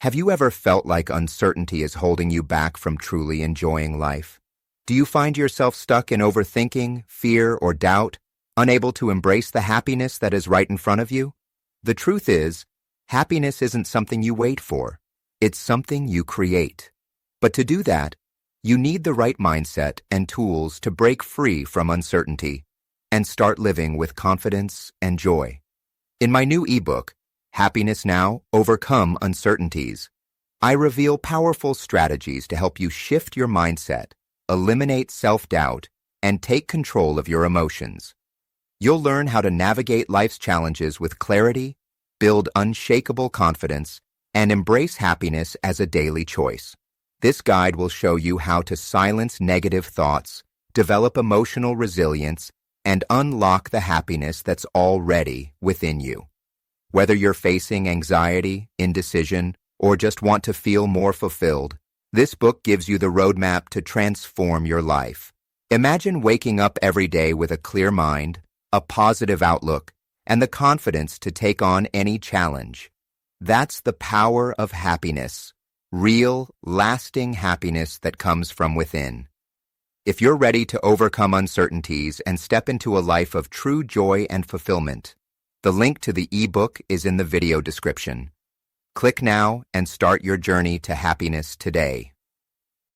Have you ever felt like uncertainty is holding you back from truly enjoying life? Do you find yourself stuck in overthinking, fear, or doubt, unable to embrace the happiness that is right in front of you? The truth is, happiness isn't something you wait for. It's something you create. But to do that, you need the right mindset and tools to break free from uncertainty and start living with confidence and joy. In my new ebook, Happiness Now, Overcome Uncertainties, I reveal powerful strategies to help you shift your mindset, eliminate self-doubt, and take control of your emotions. You'll learn how to navigate life's challenges with clarity, build unshakable confidence, and embrace happiness as a daily choice. This guide will show you how to silence negative thoughts, develop emotional resilience, and unlock the happiness that's already within you. Whether you're facing anxiety, indecision, or just want to feel more fulfilled, this book gives you the roadmap to transform your life. Imagine waking up every day with a clear mind, a positive outlook, and the confidence to take on any challenge. That's the power of happiness, real, lasting happiness that comes from within. If you're ready to overcome uncertainties and step into a life of true joy and fulfillment, the link to the ebook is in the video description. Click now and start your journey to happiness today.